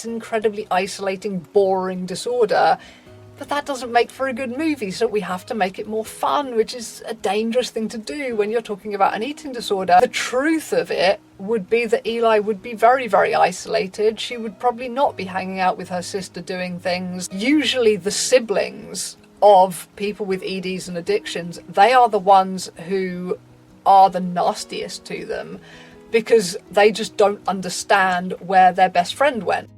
it's an incredibly isolating, boring disorder. But that doesn't make for a good movie, so we have to make it more fun, which is a dangerous thing to do when you're talking about an eating disorder. The truth of it would be that Eli would be very, very isolated. She would probably not be hanging out with her sister doing things. Usually the siblings of people with EDs and addictions, they are the ones who are the nastiest to them because they just don't understand where their best friend went.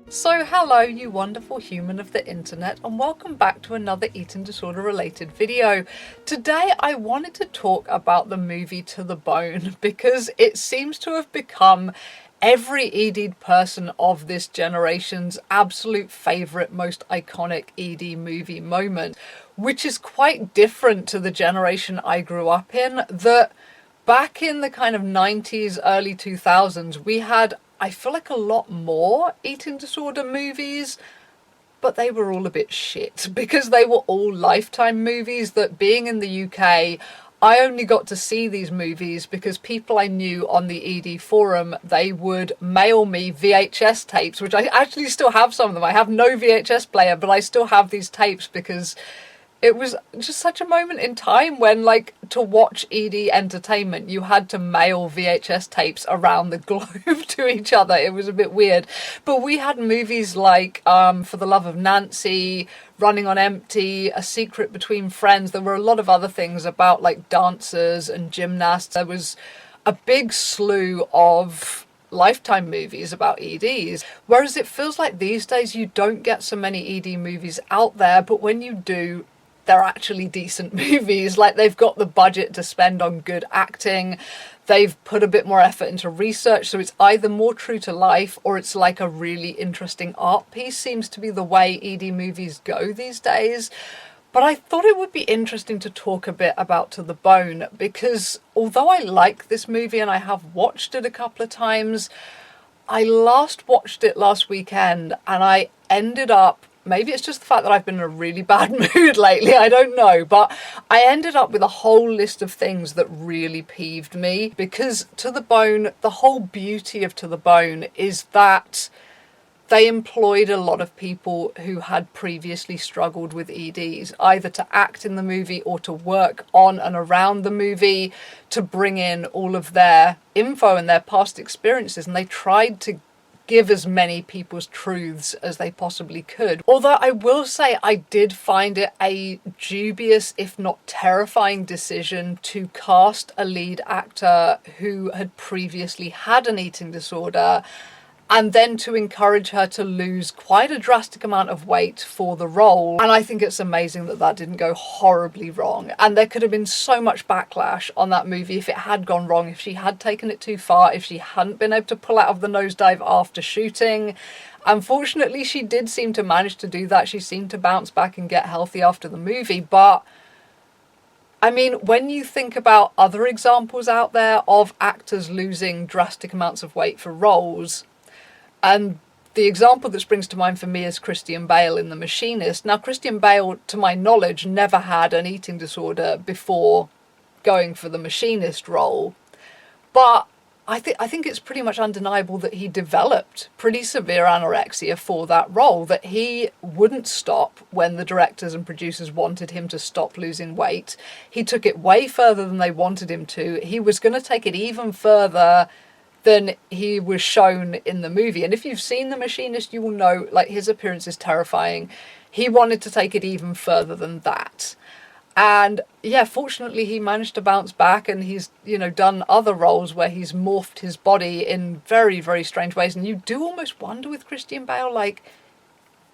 So hello you wonderful human of the internet, and welcome back to another eating disorder related video. Today I wanted to talk about the movie To the Bone because it seems to have become every ED person of this generation's absolute favourite, most iconic ED movie moment, which is quite different to the generation I grew up in. That back in the kind of 90s, early 2000s, we had, I feel like, a lot more eating disorder movies, but they were all a bit shit because they were all Lifetime movies. That being in the UK, I only got to see these movies because people I knew on the ED forum, they would mail me VHS tapes, which I actually still have some of them. I have no VHS player, but I still have these tapes because it was just such a moment in time when, like, to watch ED entertainment, you had to mail VHS tapes around the globe to each other. It was a bit weird. But we had movies like For the Love of Nancy, Running on Empty, A Secret Between Friends. There were a lot of other things about, like, dancers and gymnasts. There was a big slew of Lifetime movies about EDs, whereas it feels like these days you don't get so many ED movies out there, but when you do, they're actually decent movies. Like, they've got the budget to spend on good acting, they've put a bit more effort into research, so it's either more true to life or it's like a really interesting art piece. Seems to be the way ED movies go these days. But I thought it would be interesting to talk a bit about To the Bone, because although I like this movie and I have watched it a couple of times, I last watched it last weekend and I ended up, maybe it's just the fact that I've been in a really bad mood lately, I don't know, but I ended up with a whole list of things that really peeved me. Because To the Bone, the whole beauty of To the Bone is that they employed a lot of people who had previously struggled with EDs, either to act in the movie or to work on and around the movie, to bring in all of their info and their past experiences, and they tried to give as many people's truths as they possibly could. Although I will say I did find it a dubious, if not terrifying, decision to cast a lead actor who had previously had an eating disorder and then to encourage her to lose quite a drastic amount of weight for the role. And I think it's amazing that that didn't go horribly wrong. And there could have been so much backlash on that movie if it had gone wrong, if she had taken it too far, if she hadn't been able to pull out of the nosedive after shooting. Unfortunately, she did seem to manage to do that. She seemed to bounce back and get healthy after the movie. But I mean, when you think about other examples out there of actors losing drastic amounts of weight for roles, and the example that springs to mind for me is Christian Bale in The Machinist. Now, Christian Bale, to my knowledge, never had an eating disorder before going for the Machinist role. But I think it's pretty much undeniable that he developed pretty severe anorexia for that role, that he wouldn't stop when the directors and producers wanted him to stop losing weight. He took it way further than they wanted him to. He was going to take it even further than he was shown in the movie. And if you've seen The Machinist, you will know, like, his appearance is terrifying. He wanted to take it even further than that. And yeah, fortunately he managed to bounce back, and he's, you know, done other roles where he's morphed his body in very, very strange ways. And you do almost wonder with Christian Bale, like,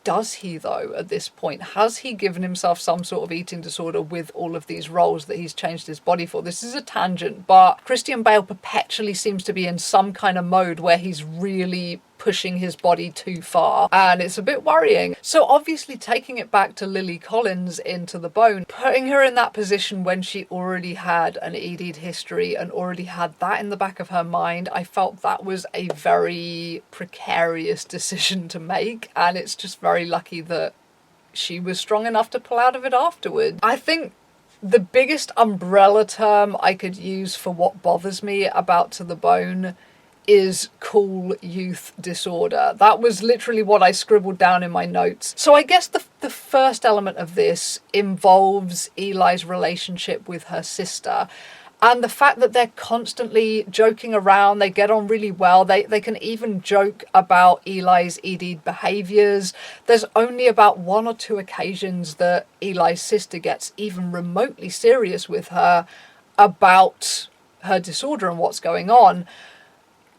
does he though at this point? Has he given himself some sort of eating disorder with all of these roles that he's changed his body for? This is a tangent, but Christian Bale perpetually seems to be in some kind of mode where he's really pushing his body too far, and it's a bit worrying. So obviously taking it back to Lily Collins in To the Bone, putting her in that position when she already had an ED history and already had that in the back of her mind, I felt that was a very precarious decision to make, and it's just very lucky that she was strong enough to pull out of it afterwards. I think The biggest umbrella term I could use for what bothers me about To the Bone is cool youth disorder. That was literally what I scribbled down in my notes. So I guess the first element of this involves Eli's relationship with her sister. And the fact that they're constantly joking around, they get on really well. They can even joke about Eli's ED behaviours. There's only about 1 or 2 occasions that Eli's sister gets even remotely serious with her about her disorder and what's going on.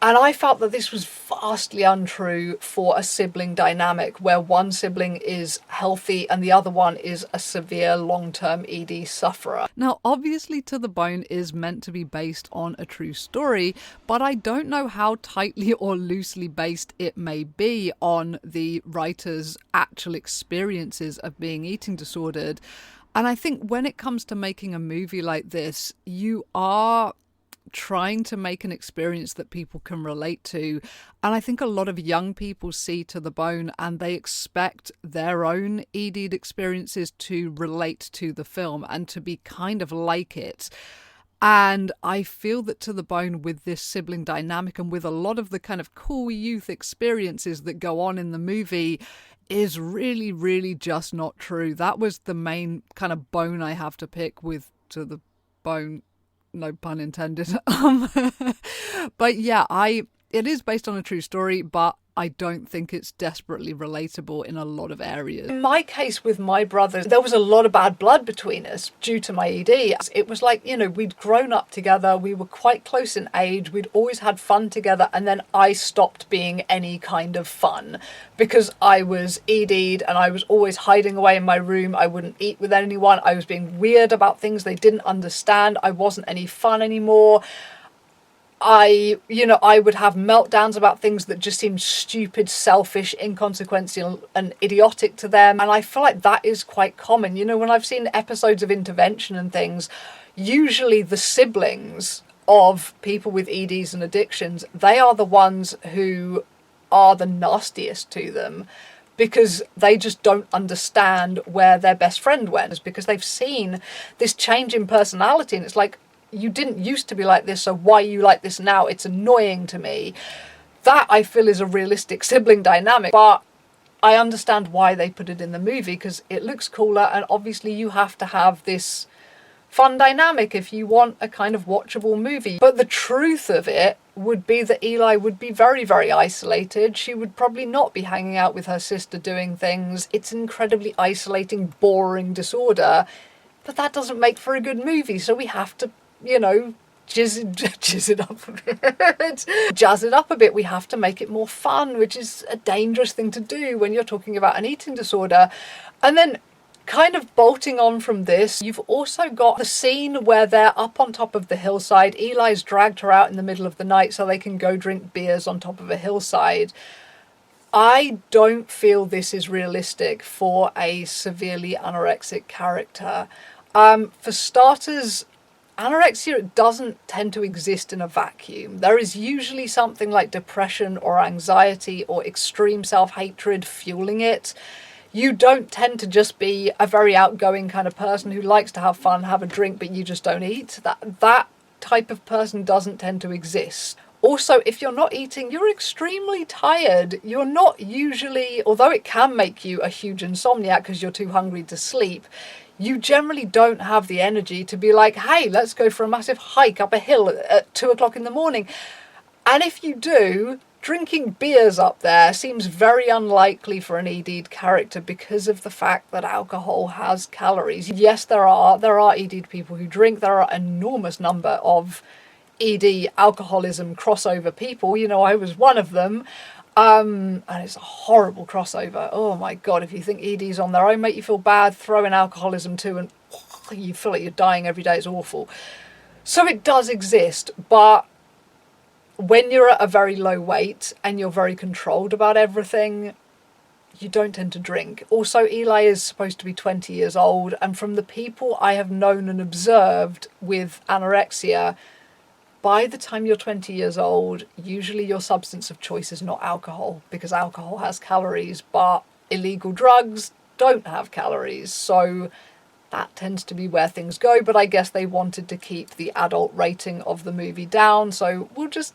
And I felt that this was vastly untrue for a sibling dynamic where one sibling is healthy and the other one is a severe long-term ED sufferer. Now, obviously To the Bone is meant to be based on a true story, but I don't know how tightly or loosely based it may be on the writer's actual experiences of being eating disordered. And I think when it comes to making a movie like this, you are trying to make an experience that people can relate to. And I think a lot of young people see To the Bone and they expect their own ED experiences to relate to the film and to be kind of like it. And I feel that To the Bone, with this sibling dynamic and with a lot of the kind of cool youth experiences that go on in the movie, is really, really just not true. That was the main kind of bone I have to pick with To the Bone. No pun intended. But yeah, it is based on a true story, but I don't think it's desperately relatable in a lot of areas. In my case with my brother, there was a lot of bad blood between us due to my ED. It was like, we'd grown up together, we were quite close in age, we'd always had fun together, and then I stopped being any kind of fun because I was ED'd and I was always hiding away in my room. I wouldn't eat with anyone. I was being weird about things they didn't understand. I wasn't any fun anymore. I would have meltdowns about things that just seemed stupid, selfish, inconsequential and idiotic to them. And I feel like that is quite common. When I've seen episodes of Intervention and things, usually the siblings of people with EDs and addictions, they are the ones who are the nastiest to them because they just don't understand where their best friend went. It's because they've seen this change in personality and it's like, you didn't used to be like this, so why are you like this now? It's annoying to me. That, I feel, is a realistic sibling dynamic, but I understand why they put it in the movie because it looks cooler, and obviously you have to have this fun dynamic if you want a kind of watchable movie. But the truth of it would be that Eli would be very, very isolated. She would probably not be hanging out with her sister doing things. It's an incredibly isolating, boring disorder, but that doesn't make for a good movie, so we have to jazz it up a bit. Jazz it up a bit. We have to make it more fun, which is a dangerous thing to do when you're talking about an eating disorder. And then kind of bolting on from this, you've also got the scene where they're up on top of the hillside. Eli's dragged her out in the middle of the night so they can go drink beers on top of a hillside. I don't feel this is realistic for a severely anorexic character. For starters, anorexia doesn't tend to exist in a vacuum. There is usually something like depression or anxiety or extreme self-hatred fueling it. You don't tend to just be a very outgoing kind of person who likes to have fun, have a drink, but you just don't eat. That type of person doesn't tend to exist. Also, if you're not eating, you're extremely tired. You're not usually, although it can make you a huge insomniac because you're too hungry to sleep, you generally don't have the energy to be like, hey, let's go for a massive hike up a hill at 2 o'clock in the morning. And if you do, drinking beers up there seems very unlikely for an ED'd character because of the fact that alcohol has calories. Yes, there are ED'd people who drink. There are an enormous number of ED alcoholism crossover people. I was one of them. And it's a horrible crossover. Oh my God, if you think ED's on their own make you feel bad, throw in alcoholism too and you feel like you're dying every day. It's awful. So it does exist, but when you're at a very low weight and you're very controlled about everything, you don't tend to drink. Also, Eli is supposed to be 20 years old, and from the people I have known and observed with anorexia, by the time you're 20 years old, usually your substance of choice is not alcohol, because alcohol has calories, but illegal drugs don't have calories. So that tends to be where things go, but I guess they wanted to keep the adult rating of the movie down, so we'll just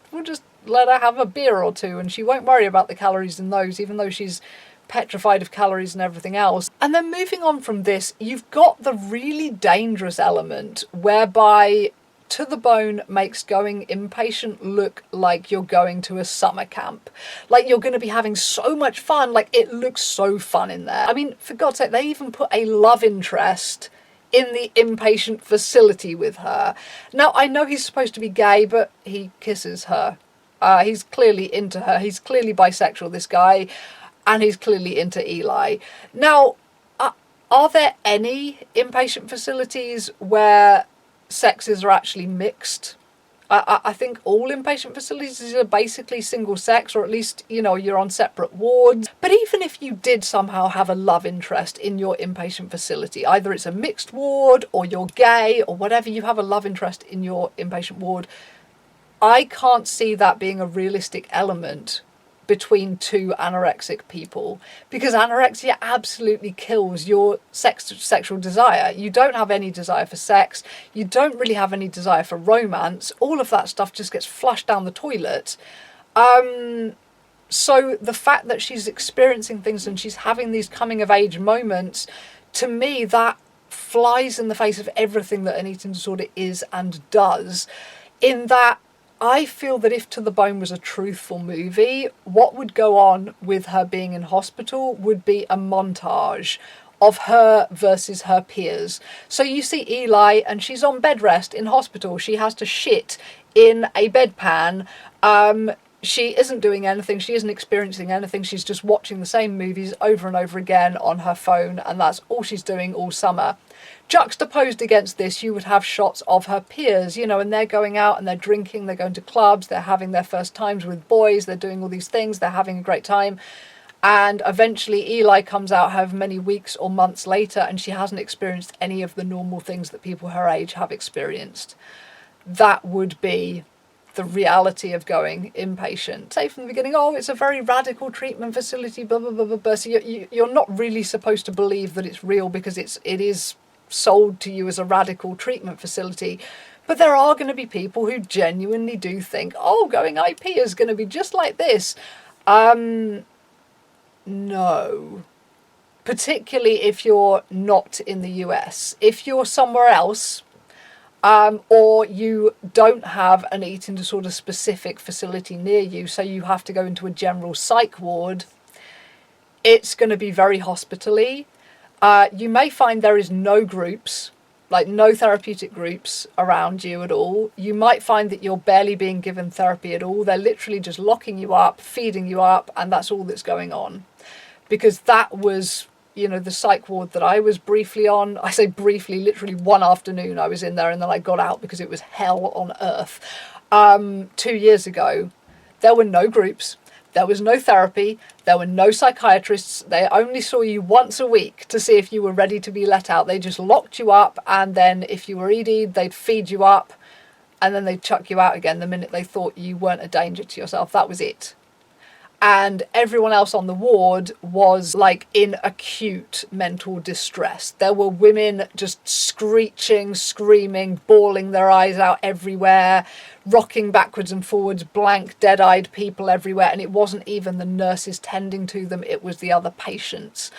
let her have a beer or two and she won't worry about the calories in those, even though she's petrified of calories and everything else. And then moving on from this, you've got the really dangerous element whereby To the Bone makes going inpatient look like you're going to a summer camp. Like you're going to be having so much fun. Like it looks so fun in there. I mean, for God's sake, they even put a love interest in the inpatient facility with her. Now, I know he's supposed to be gay, but he kisses her. He's clearly into her. He's clearly bisexual, this guy. And he's clearly into Eli. Now, are there any inpatient facilities where sexes are actually mixed? I think all inpatient facilities are basically single sex, or at least, you know, you're on separate wards. But even if you did somehow have a love interest in your inpatient facility, either it's a mixed ward or you're gay or whatever, you have a love interest in your inpatient ward, I can't see that being a realistic element between two anorexic people, because anorexia absolutely kills your sexual desire. You don't have any desire for sex, you don't really have any desire for romance, all of that stuff just gets flushed down the toilet. So the fact that she's experiencing things and she's having these coming of age moments, to me that flies in the face of everything that an eating disorder is and does, in that I feel that if To the Bone was a truthful movie, what would go on with her being in hospital would be a montage of her versus her peers. So you see Eli and she's on bed rest in hospital. She has to shit in a bedpan. She isn't doing anything. She isn't experiencing anything. She's just watching the same movies over and over again on her phone, and that's all she's doing all summer. Juxtaposed against this, you would have shots of her peers, you know, and they're going out and they're drinking, they're going to clubs, they're having their first times with boys, they're doing all these things, they're having a great time. And eventually Eli comes out however many weeks or months later and she hasn't experienced any of the normal things that people her age have experienced. That would be the reality of going inpatient. Say from the beginning, oh, it's a very radical treatment facility, blah, blah, blah, blah, blah. So you're not really supposed to believe that it's real because it is sold to you as a radical treatment facility. But there are going to be people who genuinely do think, oh, going IP is going to be just like this. No. Particularly if you're not in the US. If you're somewhere else, or you don't have an eating disorder specific facility near you, so you have to go into a general psych ward, it's going to be very hospitally. You may find there is no groups, like no therapeutic groups around you at all. You might find that you're barely being given therapy at all. They're literally just locking you up, feeding you up, and that's all that's going on. Because that was, you know, the psych ward that I was briefly on. I say briefly, literally one afternoon I was in there and then I got out because it was hell on earth. 2 years ago, there were no groups. There was no therapy, there were no psychiatrists, they only saw you once a week to see if you were ready to be let out. They just locked you up, and then if you were ED'd, they'd feed you up, and then they'd chuck you out again the minute they thought you weren't a danger to yourself. That was it. And everyone else on the ward was like in acute mental distress. There were women just screeching, screaming, bawling their eyes out everywhere, rocking backwards and forwards, blank, dead-eyed people everywhere. And it wasn't even the nurses tending to them, it was the other patients.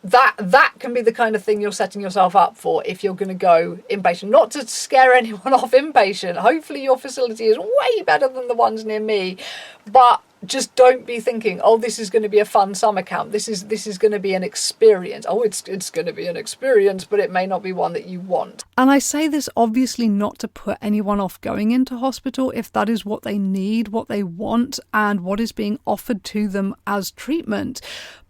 That can be the kind of thing you're setting yourself up for if you're going to go inpatient. Not to scare anyone off inpatient. Hopefully your facility is way better than the ones near me. But just don't be thinking, oh, this is going to be a fun summer camp. This is going to be an experience. Oh, it's going to be an experience, but it may not be one that you want. And I say this obviously not to put anyone off going into hospital if that is what they need, what they want, and what is being offered to them as treatment.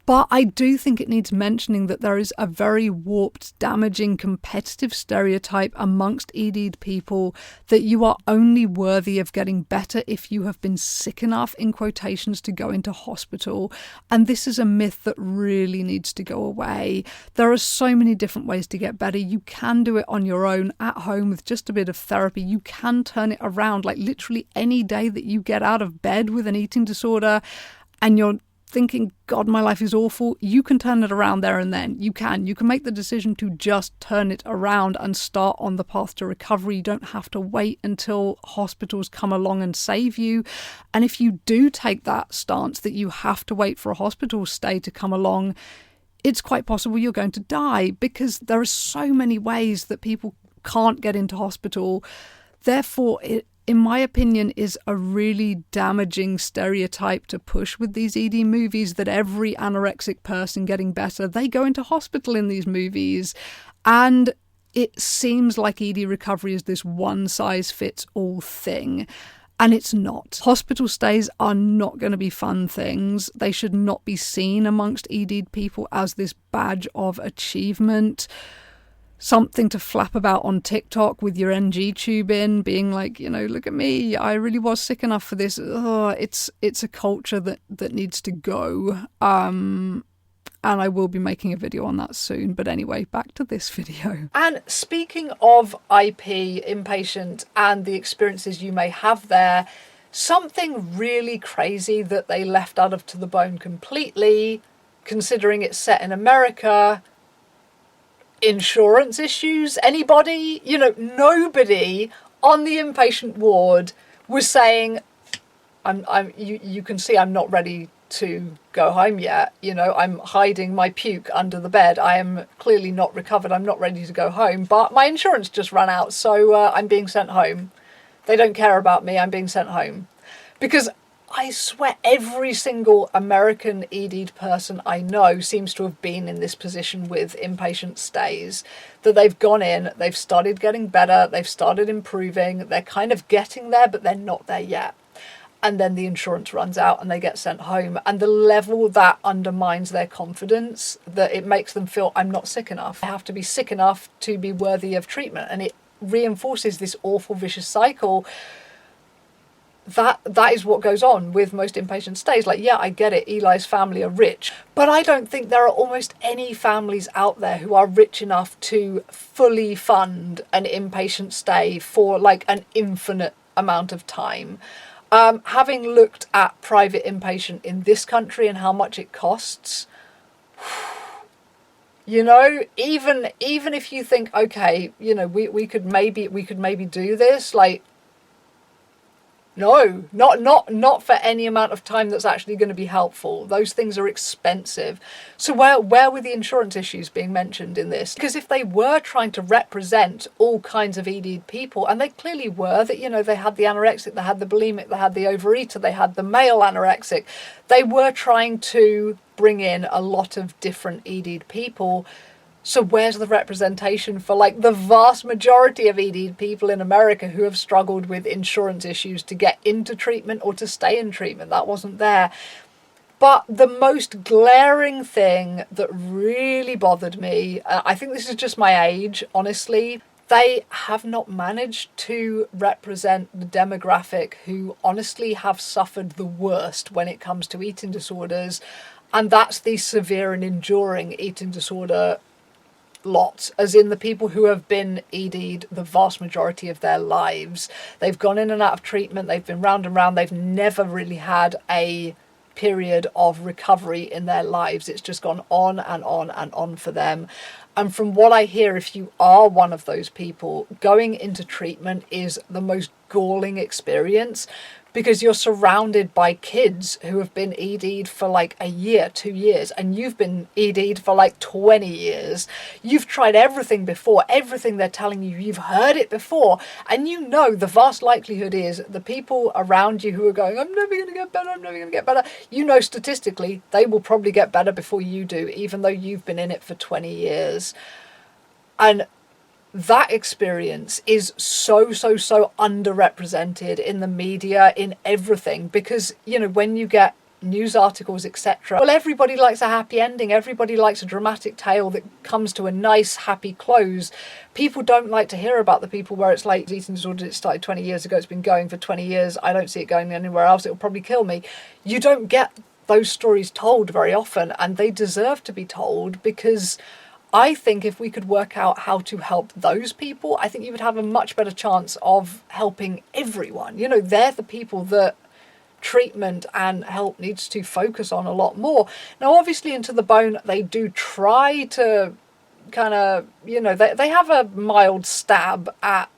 But I do think it needs mentioning that there is a very warped, damaging, competitive stereotype amongst ED'd people that you are only worthy of getting better if you have been sick enough, in quotations, to go into hospital. And this is a myth that really needs to go away. There are so many different ways to get better. You can do it on your own, at home, with just a bit of therapy. You can turn it around, like literally any day that you get out of bed with an eating disorder and you're thinking, God, my life is awful, you can turn it around there and then. You can make the decision to just turn it around and start on the path to recovery. You don't have to wait until hospitals come along and save you. And if you do take that stance that you have to wait for a hospital stay to come along, it's quite possible you're going to die, because there are so many ways that people can't get into hospital. Therefore, it, in my opinion, is a really damaging stereotype to push with these ED movies, that every anorexic person getting better, they go into hospital in these movies. And it seems like ED recovery is this one-size-fits-all thing. And it's not. Hospital stays are not going to be fun things. They should not be seen amongst ED people as this badge of achievement. Something to flap about on TikTok with your NG tube in, being like, look at me, I really was sick enough for this. It's a culture that needs to go. And I will be making a video on that soon. But anyway, back to this video. And speaking of IP, inpatient, and the experiences you may have there, something really crazy that they left out of To the Bone completely, considering it's set in America. Insurance issues. Anybody? Nobody on the inpatient ward was saying, you can see I'm not ready to go home yet. I'm hiding my puke under the bed. I am clearly not recovered. I'm not ready to go home, but my insurance just ran out, so I'm being sent home. They don't care about me. I'm being sent home. Because I swear every single American ED person I know seems to have been in this position with inpatient stays, that they've gone in, they've started getting better, they've started improving, they're kind of getting there, but they're not there yet. And then the insurance runs out and they get sent home. And the level that undermines their confidence, that it makes them feel, I'm not sick enough. I have to be sick enough to be worthy of treatment. And it reinforces this awful vicious cycle. That is what goes on with most inpatient stays. Like, yeah, I get it, Eli's family are rich, but I don't think there are almost any families out there who are rich enough to fully fund an inpatient stay for like an infinite amount of time. Having looked at private inpatient in this country and how much it costs, even if you think, okay, we could maybe do this, like, no, not for any amount of time that's actually going to be helpful. Those things are expensive. So where were the insurance issues being mentioned in this? Because if they were trying to represent all kinds of ED people, and they clearly were, that, they had the anorexic, they had the bulimic, they had the overeater, they had the male anorexic, they were trying to bring in a lot of different ED people. So where's the representation for like the vast majority of ED people in America who have struggled with insurance issues to get into treatment or to stay in treatment? That wasn't there. But the most glaring thing that really bothered me, I think this is just my age, honestly, they have not managed to represent the demographic who honestly have suffered the worst when it comes to eating disorders. And that's the severe and enduring eating disorder lot, as in the people who have been ED'd the vast majority of their lives. They've gone in and out of treatment, they've been round and round, they've never really had a period of recovery in their lives. It's just gone on and on and on for them. And from what I hear, if you are one of those people, going into treatment is the most galling experience, because you're surrounded by kids who have been ED'd for like a year, 2 years, and you've been ED'd for like 20 years. You've tried everything before, everything they're telling you, you've heard it before, and the vast likelihood is the people around you who are going, I'm never going to get better, I'm never going to get better, statistically, they will probably get better before you do, even though you've been in it for 20 years. And that experience is so underrepresented in the media, in everything, because, when you get news articles, etc., well, everybody likes a happy ending. Everybody likes a dramatic tale that comes to a nice, happy close. People don't like to hear about the people where it's like, eating disorder, it started 20 years ago, it's been going for 20 years, I don't see it going anywhere else, it'll probably kill me. You don't get those stories told very often, and they deserve to be told, because I think if we could work out how to help those people, I think you would have a much better chance of helping everyone. They're the people that treatment and help needs to focus on a lot more. Now, obviously, Into the Bone, they do try to kind of, they have a mild stab at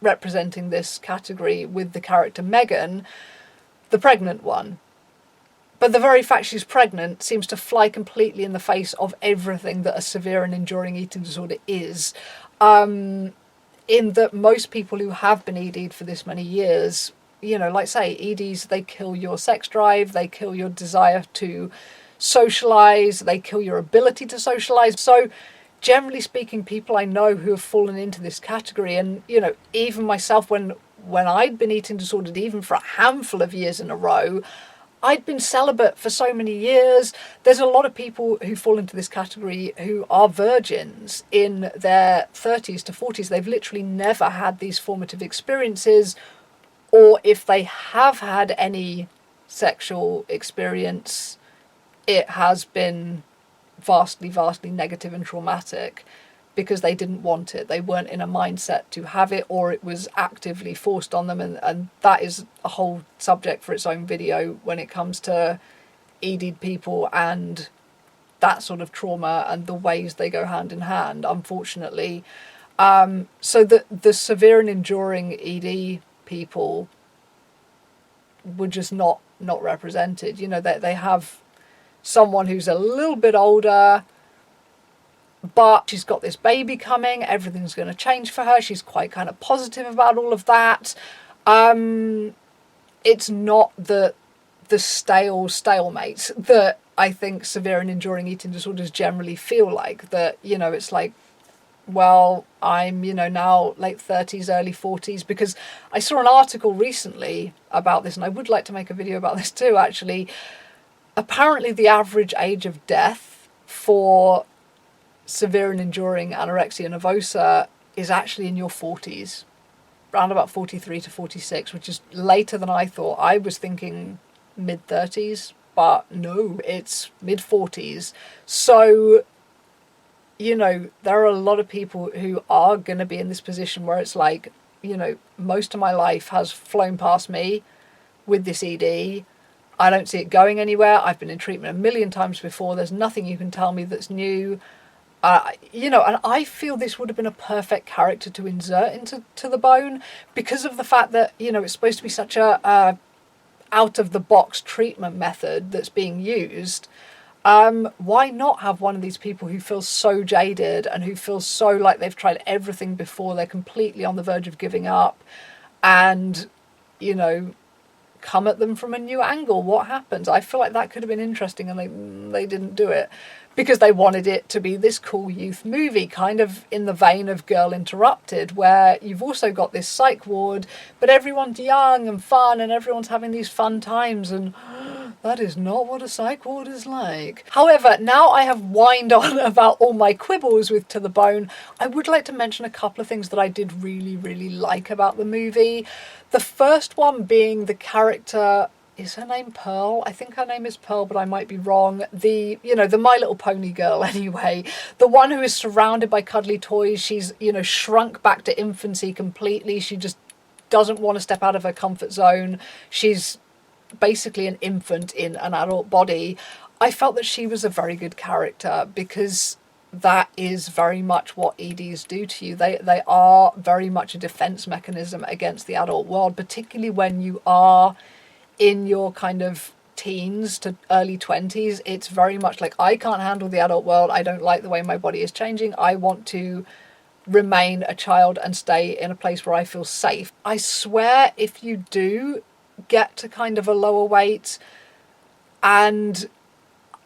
representing this category with the character Megan, the pregnant one. But the very fact she's pregnant seems to fly completely in the face of everything that a severe and enduring eating disorder is. In that most people who have been ED'd for this many years, like say, EDs, they kill your sex drive, they kill your desire to socialise, they kill your ability to socialise. So generally speaking, people I know who have fallen into this category, and even myself, when I'd been eating disordered even for a handful of years in a row, I'd been celibate for so many years. There's a lot of people who fall into this category who are virgins in their 30s to 40s. They've literally never had these formative experiences, or if they have had any sexual experience, it has been vastly, vastly negative and traumatic because they didn't want it. They weren't in a mindset to have it, or it was actively forced on them. And that is a whole subject for its own video when it comes to ED'd people and that sort of trauma and the ways they go hand in hand, unfortunately. So the severe and enduring ED people were just not represented. They have someone who's a little bit older, but she's got this baby coming, everything's going to change for her, she's quite kind of positive about all of that. It's not the stalemates that I think severe and enduring eating disorders generally feel like, that it's like, well, I'm now late 30s, early 40s, because I saw an article recently about this, and I would like to make a video about this too, actually. Apparently the average age of death for severe and enduring anorexia nervosa is actually in your 40s, around about 43 to 46, which is later than I thought. I was thinking mid-30s, but no, it's mid-40s. So, there are a lot of people who are going to be in this position where it's like, most of my life has flown past me with this ED. I don't see it going anywhere. I've been in treatment a million times before. There's nothing you can tell me that's new. And I feel this would have been a perfect character to insert into the Bone because of the fact that, it's supposed to be such a out-of-the-box treatment method that's being used. Why not have one of these people who feels so jaded and who feels so like they've tried everything before, they're completely on the verge of giving up, and, come at them from a new angle? What happens? I feel like that could have been interesting, and they didn't do it because they wanted it to be this cool youth movie, kind of in the vein of Girl Interrupted, where you've also got this psych ward, but everyone's young and fun and everyone's having these fun times, and that is not what a psych ward is like. However, now I have whined on about all my quibbles with To the Bone, I would like to mention a couple of things that I did really, really like about the movie. The first one being the character, is her name Pearl? I think her name is Pearl, but I might be wrong. The My Little Pony girl anyway. The one who is surrounded by cuddly toys. She's, shrunk back to infancy completely. She just doesn't want to step out of her comfort zone. She's basically an infant in an adult body. I felt that she was a very good character because that is very much what EDs do to you. They are very much a defense mechanism against the adult world, particularly when you are in your kind of teens to early 20s. It's very much like, I can't handle the adult world. I don't like the way my body is changing. I want to remain a child and stay in a place where I feel safe. I swear, if you do get to kind of a lower weight, and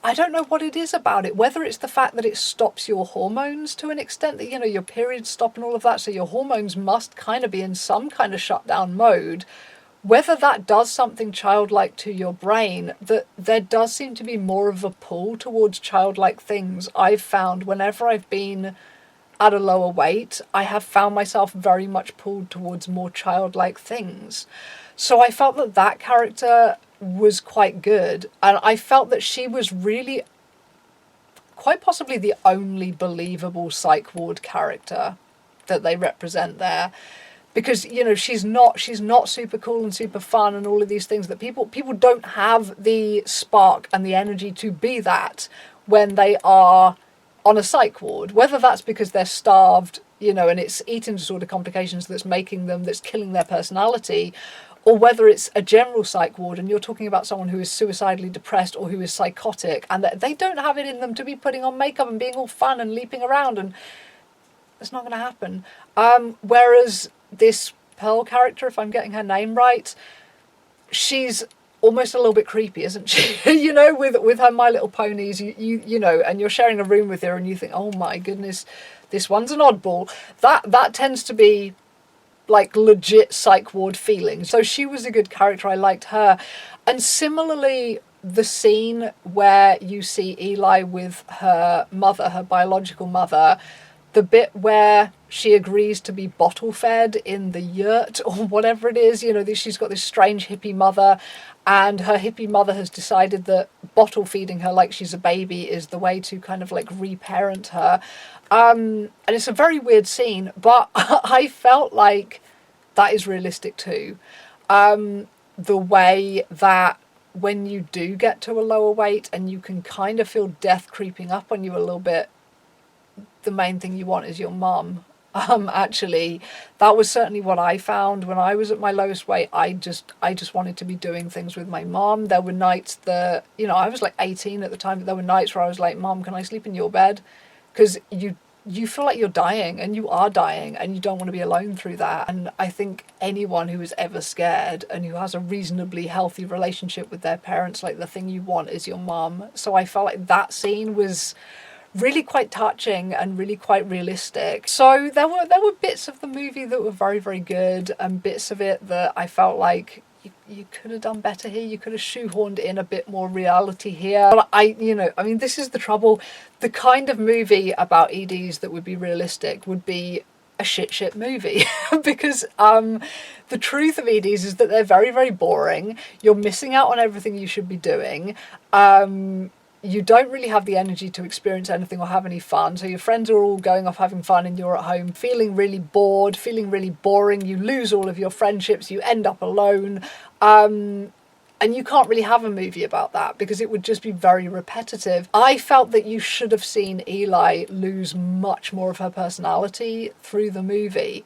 I don't know what it is about it, whether it's the fact that it stops your hormones to an extent that, your periods stop and all of that, so your hormones must kind of be in some kind of shutdown mode, whether that does something childlike to your brain, that there does seem to be more of a pull towards childlike things. I've found whenever I've been at a lower weight, I have found myself very much pulled towards more childlike things. So I felt that that character was quite good, and I felt that she was really quite possibly the only believable psych ward character that they represent there. because, you know, she's not super cool and super fun and all of these things, that people don't have the spark and the energy to be that when they are on a psych ward, whether that's because they're starved, you know, and it's eating disorder complications that's killing their personality, or whether it's a general psych ward and you're talking about someone who is suicidally depressed or who is psychotic and that they don't have it in them to be putting on makeup and being all fun and leaping around, and it's not going to happen. Whereas this Pearl character, if I'm getting her name right, she's almost a little bit creepy, isn't she? You know, with her My Little Ponies, you know, and you're sharing a room with her and you think, oh my goodness, this one's an oddball. That tends to be like legit psych ward feeling. So she was a good character. I liked her. And similarly, the scene where you see Eli with her mother, her biological mother, the bit where she agrees to be bottle fed in the yurt or whatever it is, you know, she's got this strange hippie mother, and her hippie mother has decided that bottle feeding her like she's a baby is the way to kind of like reparent her. And it's a very weird scene, but I felt like that is realistic too. The way that when you do get to a lower weight and you can kind of feel death creeping up on you a little bit, the main thing you want is your mum. Actually, that was certainly what I found when I was at my lowest weight. I just wanted to be doing things with my mom. There were nights that, you know, I was like 18 at the time, but there were nights where I was like, Mom, can I sleep in your bed? Because you feel like you're dying, and you are dying, and you don't want to be alone through that. And I think anyone who is ever scared and who has a reasonably healthy relationship with their parents, like, the thing you want is your mum. So I felt like that scene was really quite touching and really quite realistic. So there were bits of the movie that were very, very good, and bits of it that I felt like you could have done better here. You could have shoehorned in a bit more reality here. But I mean, this is the trouble. The kind of movie about EDs that would be realistic would be a shit movie because the truth of EDs is that they're very, very boring. You're missing out on everything you should be doing. You don't really have the energy to experience anything or have any fun. So your friends are all going off having fun and you're at home feeling really bored, feeling really boring. You lose all of your friendships. You end up alone. And you can't really have a movie about that because it would just be very repetitive. I felt that you should have seen Eli lose much more of her personality through the movie.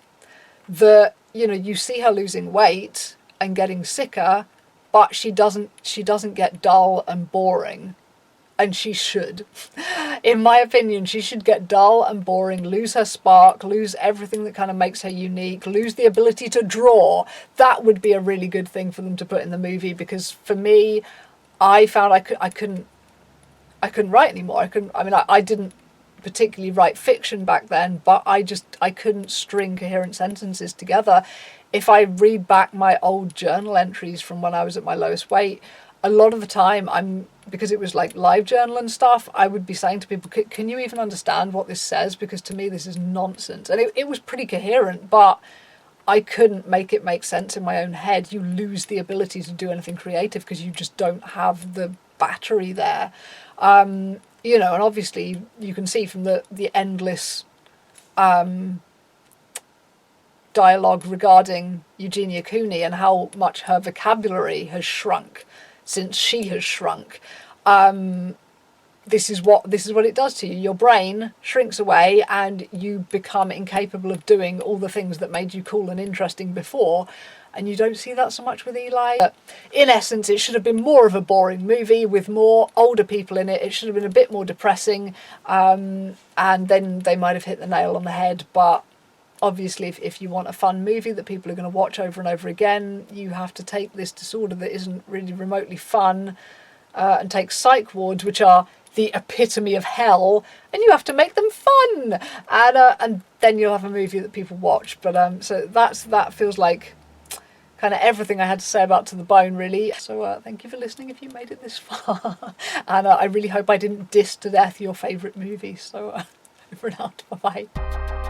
That, you know, you see her losing weight and getting sicker, but she doesn't get dull and boring. And she should. In my opinion, she should get dull and boring, lose her spark, lose everything that kind of makes her unique, lose the ability to draw. That would be a really good thing for them to put in the movie, because for me, I found I couldn't write anymore. I didn't particularly write fiction back then, but I couldn't string coherent sentences together. If I read back my old journal entries from when I was at my lowest weight, a lot of the time because it was like live journal and stuff, I would be saying to people, can you even understand what this says? Because to me, this is nonsense. And it was pretty coherent, but I couldn't make it make sense in my own head. You lose the ability to do anything creative because you just don't have the battery there. You know, and obviously you can see from the endless dialogue regarding Eugenia Cooney and how much her vocabulary has shrunk since she has shrunk. This is what it does to you. Your brain shrinks away and you become incapable of doing all the things that made you cool and interesting before. And you don't see that so much with Eli. But in essence, it should have been more of a boring movie with more older people in it. It should have been a bit more depressing. And then they might have hit the nail on the head. But obviously, if you want a fun movie that people are going to watch over and over again, you have to take this disorder that isn't really remotely fun and take psych wards, which are the epitome of hell, and you have to make them fun. And then you'll have a movie that people watch. But so that feels like kind of everything I had to say about To the Bone, really. So thank you for listening if you made it this far. And I really hope I didn't diss to death your favourite movie. So over and out. Bye-bye.